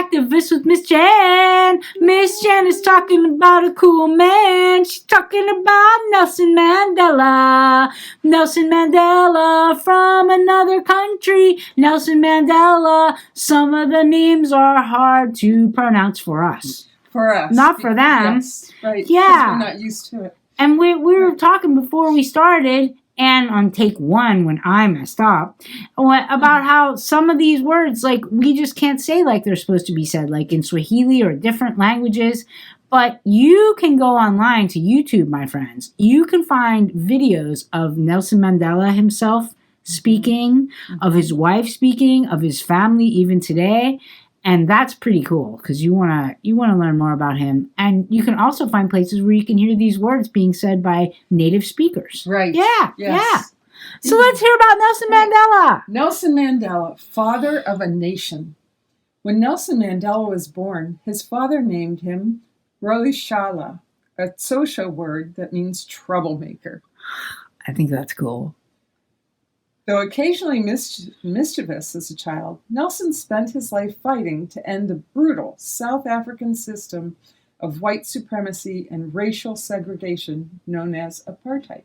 activist with Miss Jan. Miss Jan is talking about a cool man. She's talking about Nelson Mandela. Nelson Mandela from another country. Nelson Mandela. Some of the names are hard to pronounce for us. For us. Not for them. Yes, right. Yeah. Because we're not used to it. And we were talking before we started, and on take one when I messed up, about how some of these words, like, we just can't say like they're supposed to be said, like in Swahili or different languages. But you can go online to YouTube, my friends. You can find videos of Nelson Mandela himself speaking, of his wife speaking, of his family even today. And that's pretty cool because you wanna learn more about him. And you can also find places where you can hear these words being said by native speakers. Right. Yeah. Yes. Yeah. So let's hear about Nelson Mandela. Nelson Mandela, father of a nation. When Nelson Mandela was born, his father named him Shaler, a social word that means troublemaker. I think that's cool. Though occasionally mischievous as a child, Nelson spent his life fighting to end the brutal South African system of white supremacy and racial segregation known as apartheid.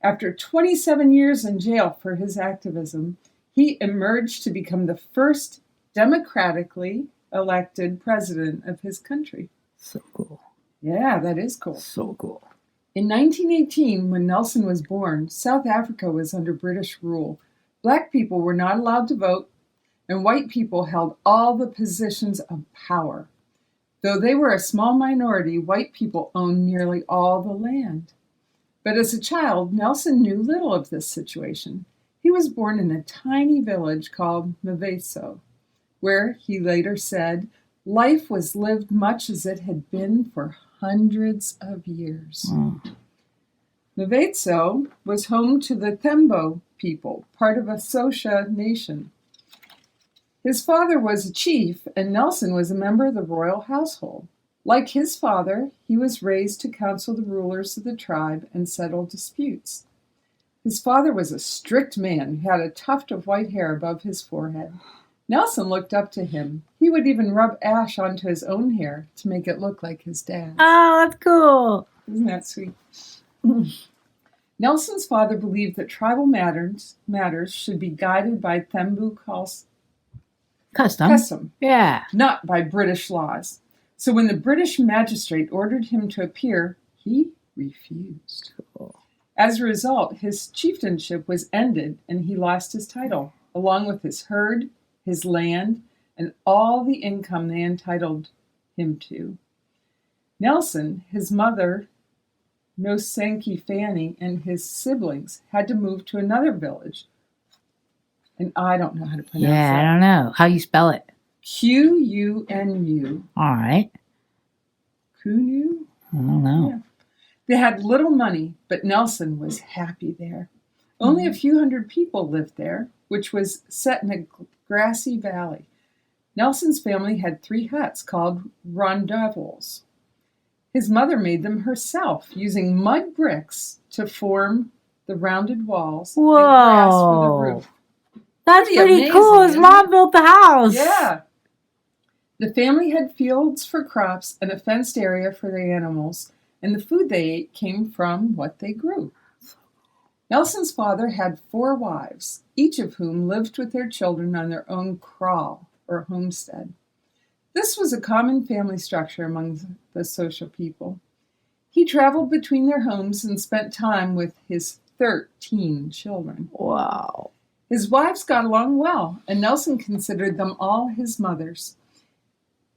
After 27 years in jail for his activism, he emerged to become the first democratically elected president of his country. So cool. Yeah, that is cool. So cool. In 1918, when Nelson was born, South Africa was under British rule. Black people were not allowed to vote, and white people held all the positions of power. Though they were a small minority, white people owned nearly all the land. But as a child, Nelson knew little of this situation. He was born in a tiny village called Maveso, where, he later said, life was lived much as it had been for hundreds of years. Maveso was home to the Thembo people, part of a Xhosa nation. His father was a chief, and Nelson was a member of the royal household. Like his father, he was raised to counsel the rulers of the tribe and settle disputes. His father was a strict man who had a tuft of white hair above his forehead. Nelson looked up to him. He would even rub ash onto his own hair to make it look like his dad's. Oh, that's cool. Isn't that sweet? Nelson's father believed that tribal matters should be guided by Thembu custom, Yeah. not by British laws. So when the British magistrate ordered him to appear, he refused. Cool. As a result, his chieftainship was ended and he lost his title, along with his herd, his land, and all the income they entitled him to. Nelson, his mother, Nosanki Fanny, and his siblings had to move to another village. And I don't know how to pronounce that. I don't know. How you spell it? Qunu. All right. Qunu? I don't know. Yeah. They had little money, but Nelson was happy there. Only a few hundred people lived there, which was set in a grassy valley. Nelson's family had 3 huts called rondavuls. His mother made them herself, using mud bricks to form the rounded walls and grass for the roof. That's pretty amazing, cool. His mom built the house. Yeah. The family had fields for crops and a fenced area for their animals, and the food they ate came from what they grew. Nelson's father had 4 wives, each of whom lived with their children on their own kraal, or homestead. This was a common family structure among the Xhosa people. He traveled between their homes and spent time with his 13 children. Wow. His wives got along well, and Nelson considered them all his mothers.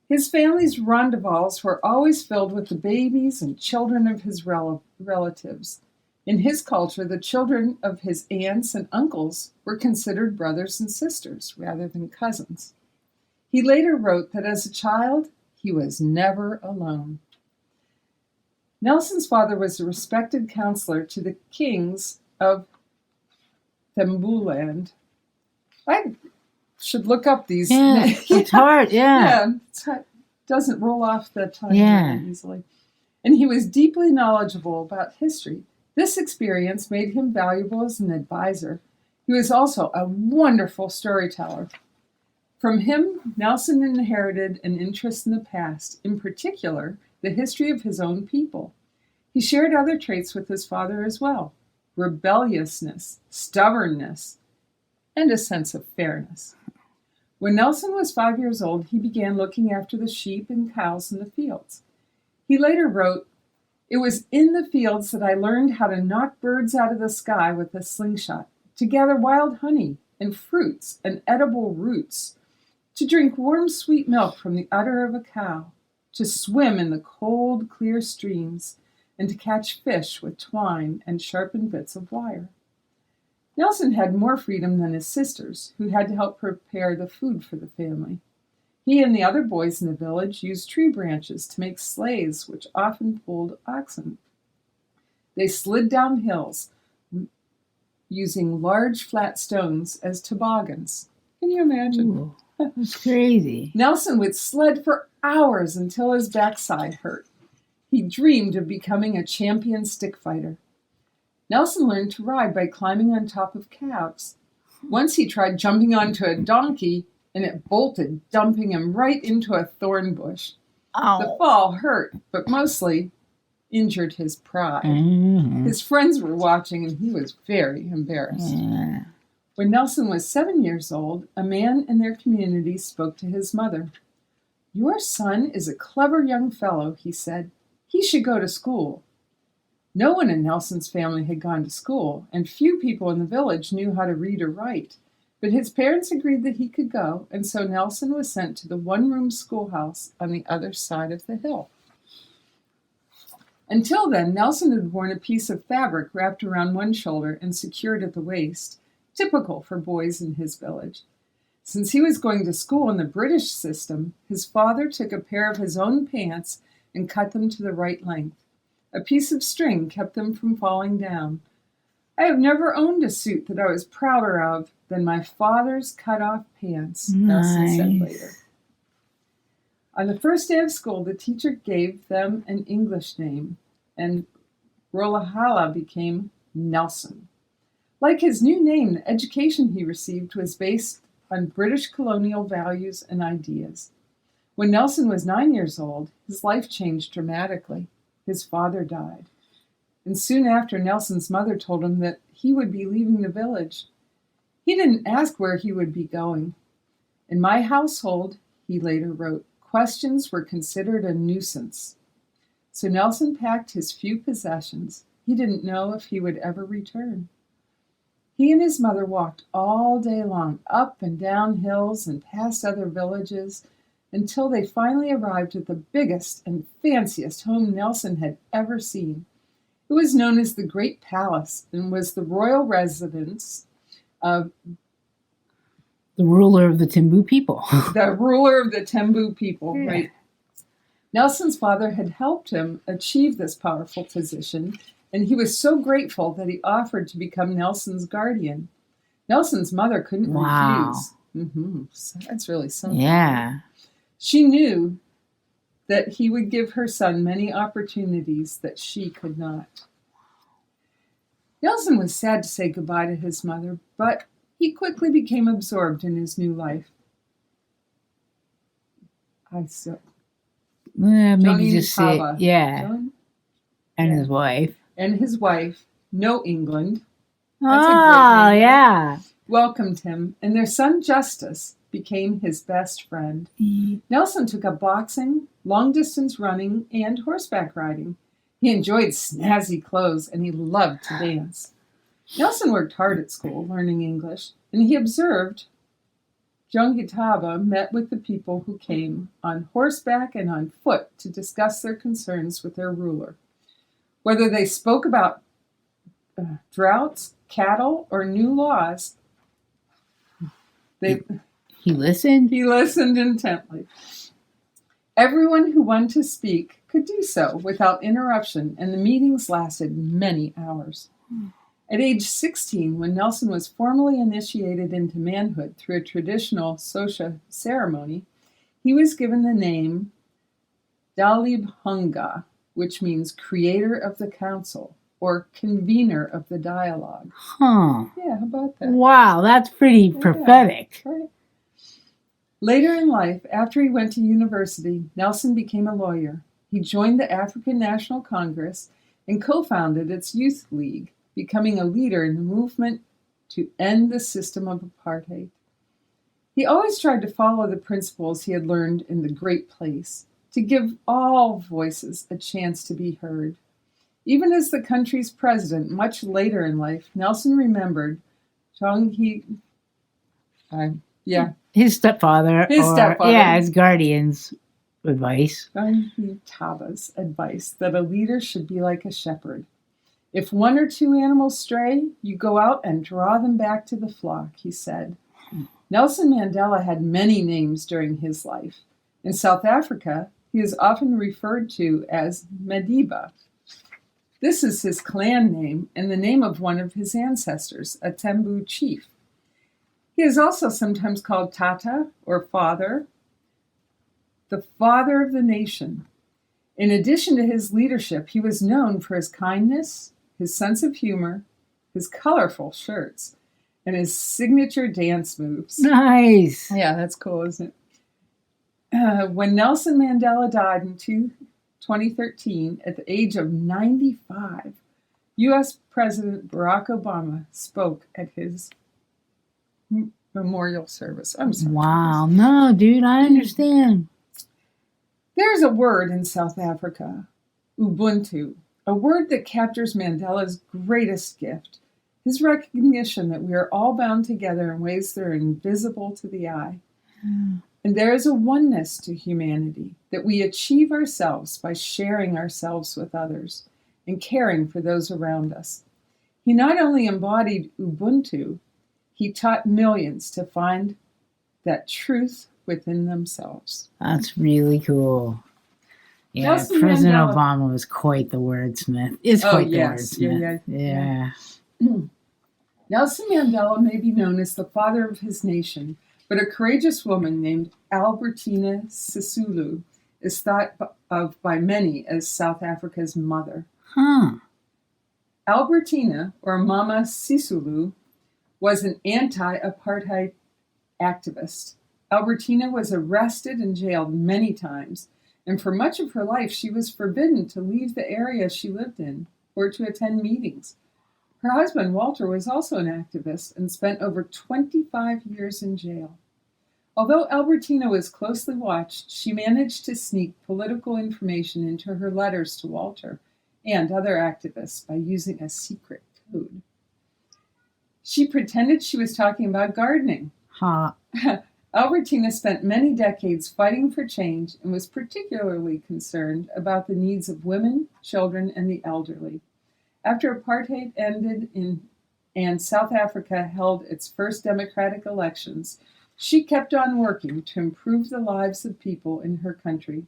His family's rondavals were always filled with the babies and children of his relatives. In his culture, the children of his aunts and uncles were considered brothers and sisters rather than cousins. He later wrote that as a child, he was never alone. Nelson's father was a respected counselor to the kings of Thembuland. I should look up these names. It's hard, yeah. It doesn't roll off the tongue very easily. And he was deeply knowledgeable about history. This experience made him valuable as an advisor. He was also a wonderful storyteller. From him, Nelson inherited an interest in the past, in particular, the history of his own people. He shared other traits with his father as well: rebelliousness, stubbornness, and a sense of fairness. When Nelson was 5 years old, he began looking after the sheep and cows in the fields. He later wrote, "It was in the fields that I learned how to knock birds out of the sky with a slingshot, to gather wild honey and fruits and edible roots, to drink warm, sweet milk from the udder of a cow, to swim in the cold, clear streams, and to catch fish with twine and sharpened bits of wire." Nelson had more freedom than his sisters, who had to help prepare the food for the family. He and the other boys in the village used tree branches to make sleighs, which often pulled oxen. They slid down hills, using large flat stones as toboggans. Can you imagine? Ooh, that's crazy. Nelson would sled for hours until his backside hurt. He dreamed of becoming a champion stick fighter. Nelson learned to ride by climbing on top of calves. Once he tried jumping onto a donkey, and it bolted, dumping him right into a thorn bush. The fall hurt, but mostly injured his pride. Mm-hmm. His friends were watching, and he was very embarrassed. Yeah. When Nelson was 7 years old, a man in their community spoke to his mother. "Your son is a clever young fellow," he said. "He should go to school." No one in Nelson's family had gone to school, and few people in the village knew how to read or write. But his parents agreed that he could go, and so Nelson was sent to the one-room schoolhouse on the other side of the hill. Until then, Nelson had worn a piece of fabric wrapped around one shoulder and secured at the waist, typical for boys in his village. Since he was going to school in the British system, his father took a pair of his own pants and cut them to the right length. A piece of string kept them from falling down. "I have never owned a suit that I was prouder of than my father's cut-off pants," Nelson said later. On the first day of school, the teacher gave them an English name, and Rolahala became Nelson. Like his new name, the education he received was based on British colonial values and ideas. When Nelson was 9 years old, his life changed dramatically. His father died. And soon after, Nelson's mother told him that he would be leaving the village. He didn't ask where he would be going. "In my household," he later wrote, "questions were considered a nuisance." So Nelson packed his few possessions. He didn't know if he would ever return. He and his mother walked all day long, up and down hills and past other villages, until they finally arrived at the biggest and fanciest home Nelson had ever seen. It was known as the Great Palace and was the royal residence of the ruler of the Tembu people. the ruler of the Tembu people, Yeah. right? Nelson's father had helped him achieve this powerful position, and he was so grateful that he offered to become Nelson's guardian. Nelson's mother couldn't refuse. So that's really something. Yeah. She knew that he would give her son many opportunities that she could not. Nelson was sad to say goodbye to his mother, but he quickly became absorbed in his new life. Maybe just say, Taba. yeah. John? And Yeah. his wife. And his wife, No England, That's a great name. Yeah. welcomed him, and their son Justice became his best friend. Nelson took up boxing, long-distance running, and horseback riding. He enjoyed snazzy clothes, and he loved to dance. Nelson worked hard at school, learning English, and he observed Jongitaba met with the people who came on horseback and on foot to discuss their concerns with their ruler. Whether they spoke about droughts, cattle, or new laws, He listened. he listened intently. Everyone who wanted to speak could do so without interruption, and the meetings lasted many hours. At age 16, when Nelson was formally initiated into manhood through a traditional Sosha ceremony, he was given the name Dalib Hunga, which means creator of the council or convener of the dialogue. Huh. Yeah, how about that? Wow, that's pretty prophetic. Right. Later in life, after he went to university, Nelson became a lawyer. He joined the African National Congress and co-founded its youth league, becoming a leader in the movement to end the system of apartheid. He always tried to follow the principles he had learned in the Great Place, to give all voices a chance to be heard. Even as the country's president, much later in life, Nelson remembered His stepfather. Yeah, his guardian's advice. Taba's advice that a leader should be like a shepherd. If one or two animals stray, you go out and draw them back to the flock, he said. Nelson Mandela had many names during his life. In South Africa, he is often referred to as Madiba. This is his clan name and the name of one of his ancestors, a Tembu chief. He is also sometimes called Tata, or Father, the father of the nation. In addition to his leadership, he was known for his kindness, his sense of humor, his colorful shirts, and his signature dance moves. Nice. Yeah, that's cool, isn't it? When Nelson Mandela died in 2013 at the age of 95, U.S. President Barack Obama spoke at his memorial service. I'm sorry. Wow. No, dude, I understand. There's a word in South Africa, Ubuntu, a word that captures Mandela's greatest gift, his recognition that we are all bound together in ways that are invisible to the eye. And there is a oneness to humanity that we achieve ourselves by sharing ourselves with others and caring for those around us. He not only embodied Ubuntu, he taught millions to find that truth within themselves. That's really cool. Yeah, Nelson President Mandela. Obama was quite the wordsmith. Is quite the wordsmith. Yeah. Nelson Mandela may be known as the father of his nation, but a courageous woman named Albertina Sisulu is thought of by many as South Africa's mother. Albertina, or Mama Sisulu, was an anti-apartheid activist. Albertina was arrested and jailed many times, and for much of her life she was forbidden to leave the area she lived in or to attend meetings. Her husband, Walter, was also an activist and spent over 25 years in jail. Although Albertina was closely watched, she managed to sneak political information into her letters to Walter and other activists by using a secret code. She pretended she was talking about gardening. Albertina spent many decades fighting for change and was particularly concerned about the needs of women, children, and the elderly. After apartheid ended and South Africa held its first democratic elections, she kept on working to improve the lives of people in her country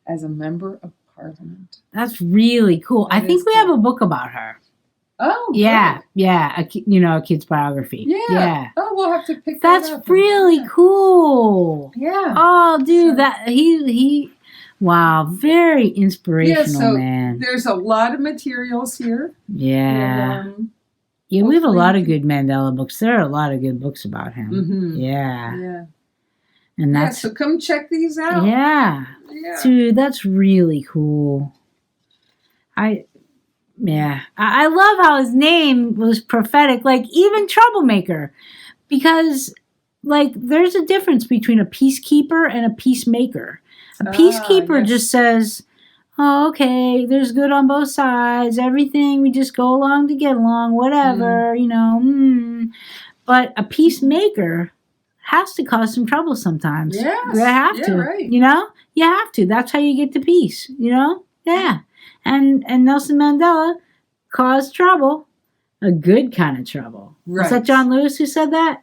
as a member of parliament. That's really cool. I think we have a book about her. Oh, yeah, good. Yeah, a kid's biography. Yeah. Oh, we'll have to pick that up. That's really cool. Yeah. Oh, dude, he wow, very inspirational, man. There's a lot of materials here. Yeah. And, we have a lot of good Mandela books. There are a lot of good books about him. Mm-hmm. Yeah. And that's so come check these out. Yeah. Dude, that's really cool. I love how his name was prophetic, like even troublemaker, because like there's a difference between a peacekeeper and a peacemaker. A peacekeeper just says, oh, okay, there's good on both sides, everything, we just go along to get along, whatever, But a peacemaker has to cause some trouble sometimes. Yes. You have to, right. You have to. That's how you get to peace, Yeah. And Nelson Mandela caused trouble, a good kind of trouble. Right. Was that John Lewis who said that?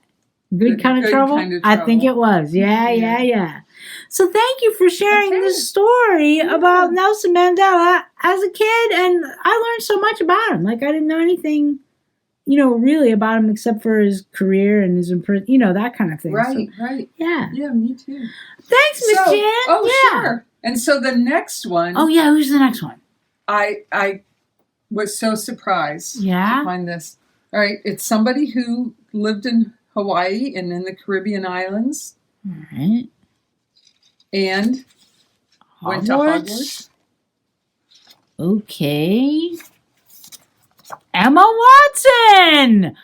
Good kind of trouble? I think it was. Yeah. So thank you for sharing this story about Nelson Mandela as a kid, and I learned so much about him. Like I didn't know anything, really about him except for his career and his that kind of thing. Right. Yeah. Yeah, me too. Thanks, Miss Jan. Oh, yeah. Sure. And so the next one. Oh, yeah. Who's the next one? I was so surprised to find this. All right. It's somebody who lived in Hawaii and in the Caribbean islands. All right. And went to Hogwarts. Okay. Emma Watson.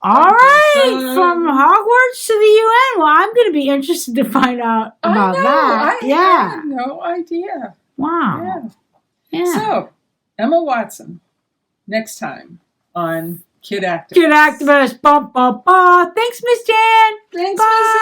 All right, from Hogwarts to the UN. Well, I'm going to be interested to find out about that. I had no idea. Wow. Yeah. So, Emma Watson, next time on Kid Activist. Kid Activist. Ba, ba, ba. Thanks, Miss Jan. Thanks, Bye. Miss